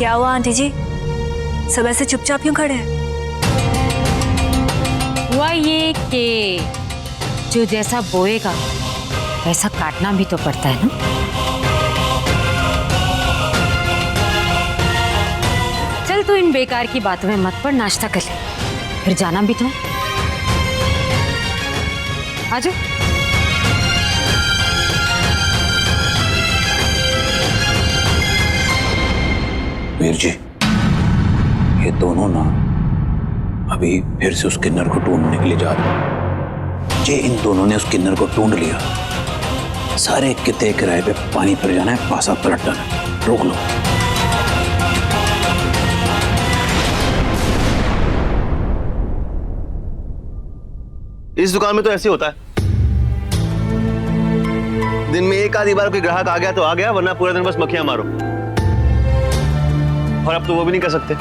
क्या हुआ आंटी जी, सब ऐसे चुपचाप क्यों खड़े हैं? हुआ ये कि जो जैसा बोएगा वैसा काटना भी तो पड़ता है ना। चल तू इन बेकार की बातों में मत पड़, नाश्ता कर ले, फिर जाना भी तो है। आजा। वीर जी, ये दोनों ना अभी फिर से उस किन्नर को ढूंढने के लिए जा रहे हैं। जे इन दोनों ने उस किन्नर को ढूंढ लिया, सारे किते किराए पे पानी पर जाना है, पासा पलट जाना है। रोक लो। इस दुकान में तो ऐसे होता है, दिन में एक आधी बार कोई ग्राहक आ गया तो आ गया, वरना पूरा दिन बस मक्खियां मारो। और अब तो वो भी नहीं कर सकते,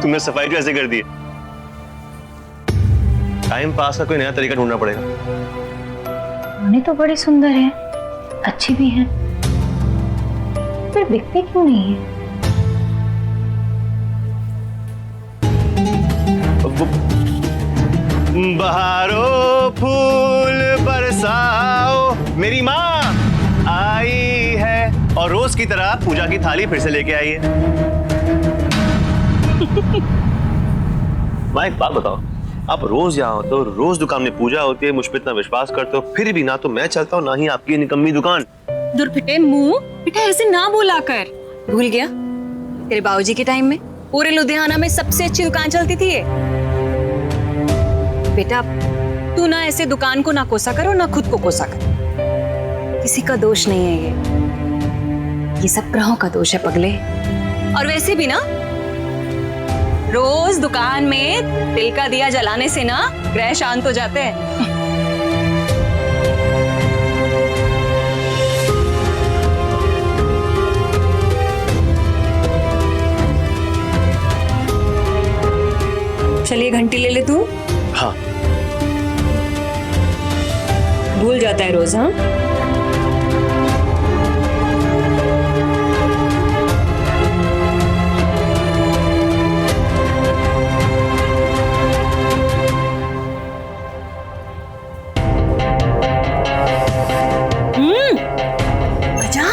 तुमने सफाई जो ऐसे कर दी है। टाइम पास का कोई नया तरीका ढूंढना पड़ेगा। उन्हें तो बड़ी सुंदर है, अच्छी भी है, फिर बिकते क्यों नहीं है? बहारो फूल बरसाओ, मेरी माँ आई है और रोज की तरह पूजा की थाली फिर से लेके आई है। माँ एक बात बताओ, आप रोज यहाँ होते हो, रोज दुकान में पूजा होती है, मुझ पे इतना विश्वास करते हो, फिर भी ना तो मैं चलता हूँ ना ही आपकी निकम्मी दुकान। दुर्फिटे मुंह, बेटा ऐसे ना बोला कर। भूल गया तेरे बाबूजी के टाइम में पूरे लुधियाना में सबसे अच्छी दुकान चलती थी ये। बेटा तू ना ऐसे दुकान को ना कोसा कर और ना खुद को कोसा कर, किसी का दोष नहीं है ये सब ग्रहों का दोष है पगले। और वैसे भी ना रोज दुकान में तिल का दिया जलाने से ना ग्रह शांत हो जाते हैं। चलिए घंटी ले ले तू। हाँ भूल जाता है रोज। हाँ बजा।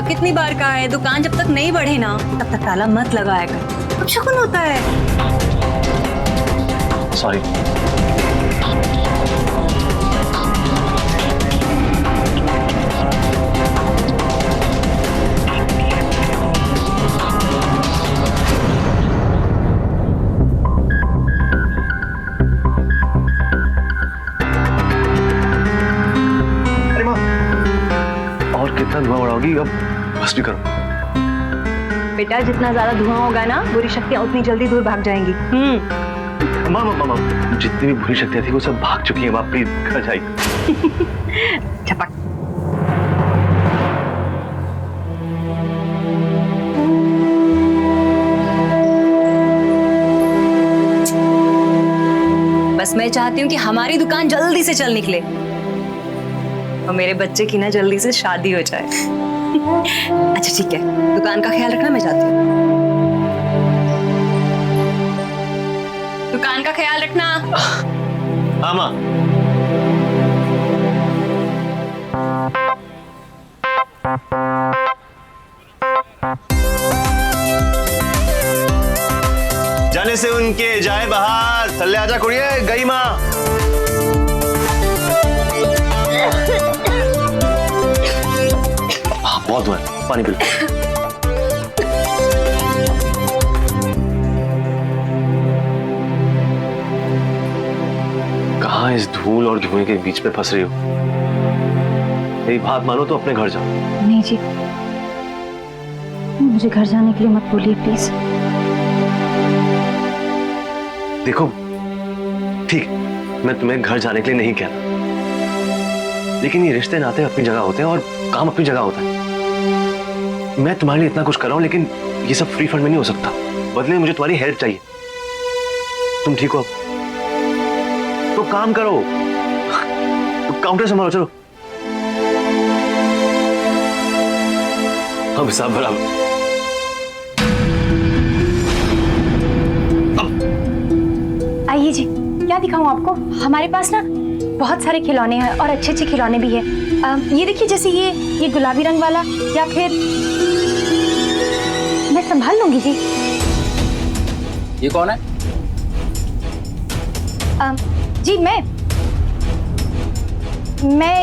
कितनी बार कहा है, दुकान जब तक नहीं बढ़े ना तब तक ताला मत लगाया कर, अब शकुन होता है। सॉरी। अरे माँ, और कितना धुआं उड़ाओगी, अब बस भी करो। बेटा जितना ज्यादा धुआं होगा ना, बुरी शक्तियां उतनी जल्दी दूर भाग जाएंगी। माँ माँ माँ, जितनी भी बुरी शक्तियां थी वो सब भाग चुकी हैं। माँ प्लीज घर जाइए। झपक। बस मैं चाहती हूँ कि हमारी दुकान जल्दी से चल निकले और मेरे बच्चे की ना जल्दी से शादी हो जाए। अच्छा ठीक है, दुकान का ख्याल रखना, मैं जाती हूँ। दुकान का ख्याल रखना। हाँ माँ। जाने से उनके जाए बाहर, थल्ले आजा कुड़िए, गई माँ। बहुत हुआ, पानी पी लो। कहाँ इस धूल और धुएं के बीच में फंस रही हो? मेरी बात मानो तो अपने घर जाओ। नहीं जी, मुझे घर जाने के लिए मत बोलिए प्लीज। देखो ठीक, मैं तुम्हें घर जाने के लिए नहीं कहता, लेकिन ये रिश्ते नाते अपनी जगह होते हैं और काम अपनी जगह होता है। मैं तुम्हारे लिए इतना कुछ कर रहा हूं, लेकिन ये सब फ्री फंड में नहीं हो सकता। बदले में मुझे तुम्हारी हेल्प चाहिए। तुम ठीक हो तो काम करो, तो काउंटर संभालो। चलो हम हिसाब बराबर। आइए जी, क्या दिखाऊं आपको? हमारे पास ना बहुत सारे खिलौने हैं और अच्छे अच्छे खिलौने भी हैं। ये देखिए, जैसे ये गुलाबी रंग वाला, या फिर मैं संभाल लूंगी जी। ये कौन है? जी मैं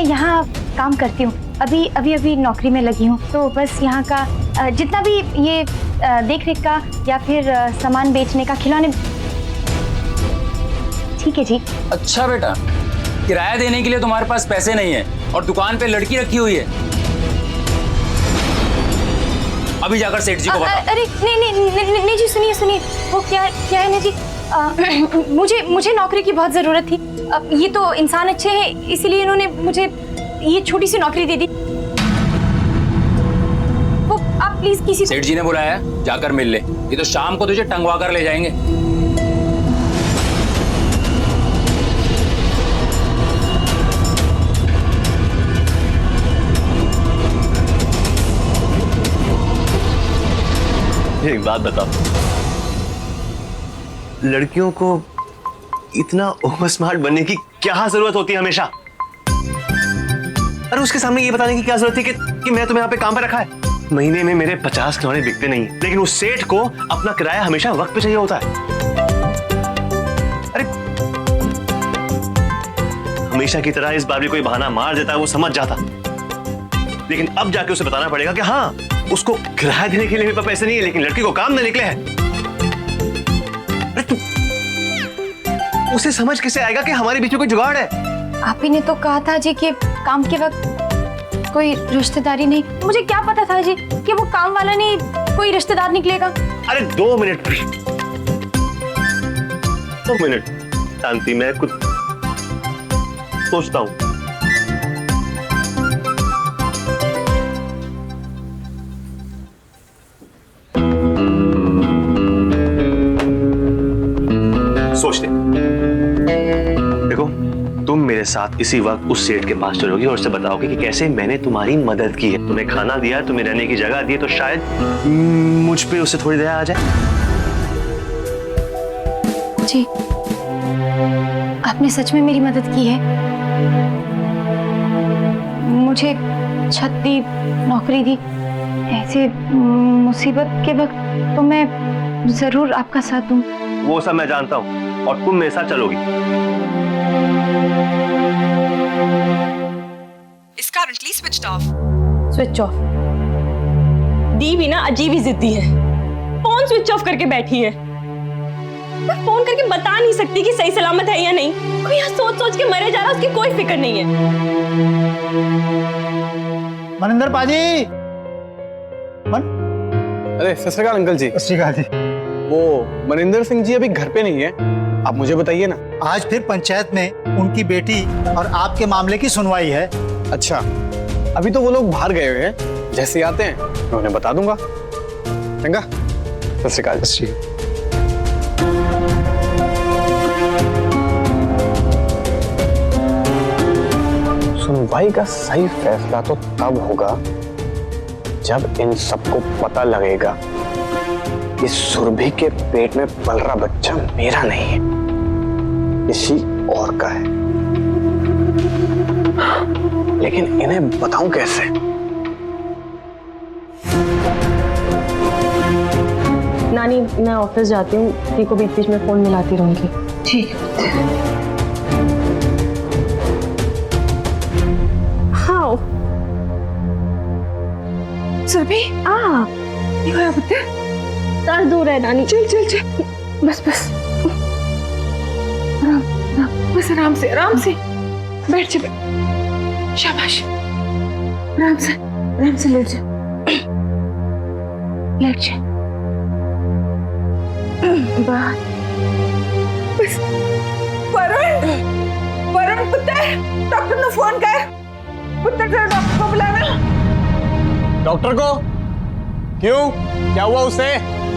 यहाँ काम करती हूँ। अभी नौकरी में लगी हूँ, तो बस यहाँ का जितना भी ये देख रेख का या फिर सामान बेचने का, खिलौने। ठीक है जी। अच्छा बेटा, किराया देने के लिए तुम्हारे पास पैसे नहीं है और दुकान पे लड़की रखी हुई है। अभी जाकर सेठ जी को बता। अरे नहीं जी, सुनिए, वो क्या है ना जी, मुझे नौकरी की बहुत जरूरत थी। ये तो इंसान अच्छे हैं, इसीलिए इन्होंने मुझे ये छोटी सी नौकरी दे दी। वो आप प्लीज किसी सेठ जी ने बुलाया, जाकर मिल ले। ये तो शाम को तुझे टंगवा कर ले जाएंगे। एक बात बताओ, लड़कियों को इतना ओवर स्मार्ट बनने की क्या जरूरत होती है हमेशा? अरे उसके सामने ये बताने की क्या जरूरत थी कि मैं तुम्हें यहाँ पे काम पे रखा है? महीने में मेरे 50 खिलौने बिकते नहीं, लेकिन उस सेठ को अपना किराया हमेशा वक्त पे चाहिए होता है। अरे हमेशा की तरह इस बार भी कोई बहाना मार देता है, वो समझ जाता। लेकिन अब जाके उसे बताना पड़ेगा कि हाँ, उसको किराया देने के लिए मेरे पास पैसे नहीं है, लेकिन लड़की को काम न निकले हैं। अरे तू उसे समझ कैसे आएगा कि हमारे बीच में कोई जुगाड़ है? आप ही ने तो कहा था जी कि काम के वक्त कोई रिश्तेदारी नहीं। मुझे क्या पता था जी कि वो काम वाला नहीं, कोई रिश्तेदार निकलेगा। अरे 2 मिनट, 2 मिनट शांति, मैं कुछ सोचता हूं। सोच ले। देखो, तुम मेरे साथ इसी वक्त उस सेठ के पास चलोगी और उससे बताओगी कि कैसे मैंने तुम्हारी मदद की है। तुम्हें खाना दिया, तुम्हें रहने की जगह दी, तो शायद मुझ पे उससे थोड़ी दया आ जाए। जी, आपने सच में मेरी मदद की है। मुझे छत दी, नौकरी दी। ऐसे मुसीबत के वक्त तो मैं जरूर आपका साथ दूं। वो सब मैं जानता हूँ, और तुम मेरे साथ चलोगी। Is currently switched off. Switch off. दी भी ना अजीब ही जिद्दी है, फोन स्विच ऑफ करके बैठी है। मैं फोन करके बता नहीं सकती कि सही सलामत है या नहीं। कोई यहाँ सोच सोच के मरे जा रहा है, उसकी कोई फिक्र नहीं है। मनिंदर पाजी। अरे सत श्री अकाल अंकल जी। सत श्री अकाल जी। वो मनिंदर सिंह जी अभी घर पे नहीं है, आप मुझे बताइए ना। आज फिर पंचायत में उनकी बेटी और आपके मामले की सुनवाई है। अच्छा, अभी तो वो लोग बाहर गए हुए हैं, जैसे आते हैं मैं उन्हें बता दूंगा। चंगा, सत श्री अकाल। सुनवाई का सही फैसला तो तब होगा जब इन सबको पता लगेगा कि सुरभि के पेट में पल रहा बच्चा मेरा नहीं है, किसी और का है। लेकिन इन्हें बताऊं कैसे? नानी, मैं ऑफिस जाती हूँ, दी को बीच बीच में फोन मिलाती रहूंगी। ठीक है। हाँ सुरभि, दर्द हो रहा है नानी। चल चल चल, बस बस, बस आराम से बैठ जा। शाबाश, आराम से लेट जा। लेट जा। वरुण, वरुण पुत्र, डॉक्टर ने फोन कर। पुत्र जरा डॉक्टर को बुलाना। डॉक्टर को? क्यों, क्या हुआ उसे?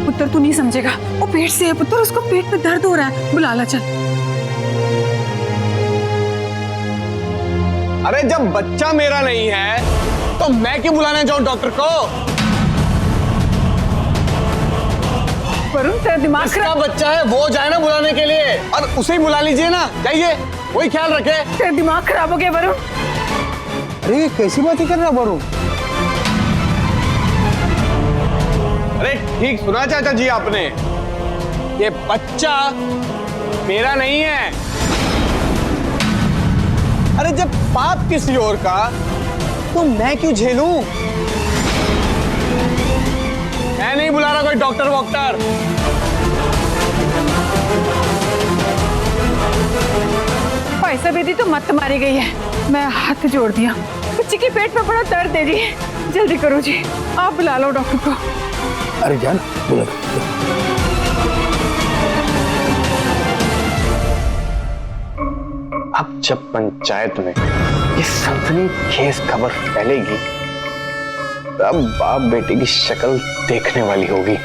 पुत्र तू नहीं समझेगा, वो पेट से है पुत्र, उसको पेट में दर्द हो रहा है, बुला ला चल। अरे जब बच्चा मेरा नहीं है तो मैं क्यों बुलाने जाऊं डॉक्टर को? वरुण तेरा दिमाग इसका बच्चा है, वो जाए ना बुलाने के लिए, और उसे ही बुला लीजिए ना, जाइए, वही ख्याल रखे। तेरा दिमाग खराब हो गया वरुण। अरे कैसी बात कर रहा वरुण? अरे ठीक सुना चाचा जी आपने, ये बच्चा मेरा नहीं है। अरे जब पाप किसी और का तो मैं क्यों झेलूं? मैं नहीं बुला रहा कोई डॉक्टर वॉक्टर। पैसा बेदी तो मत मारी गई है, मैं हाथ जोड़ दिया। बच्चे के पेट में बड़ा दर्द दे रही है, जल्दी करो जी, आप बुला लो डॉक्टर को। अरे जान बोला। अब जब पंचायत में ये सनसनीखेज खबर फैलेगी तब बाप बेटे की शक्ल देखने वाली होगी।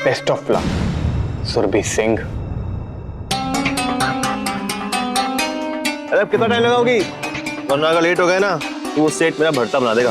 Best of luck Surabhi Singh. अरे अब कितना टाइम लगाओगी? वरना अगर लेट हो गए ना तो वो सेठ मेरा भरता बना देगा।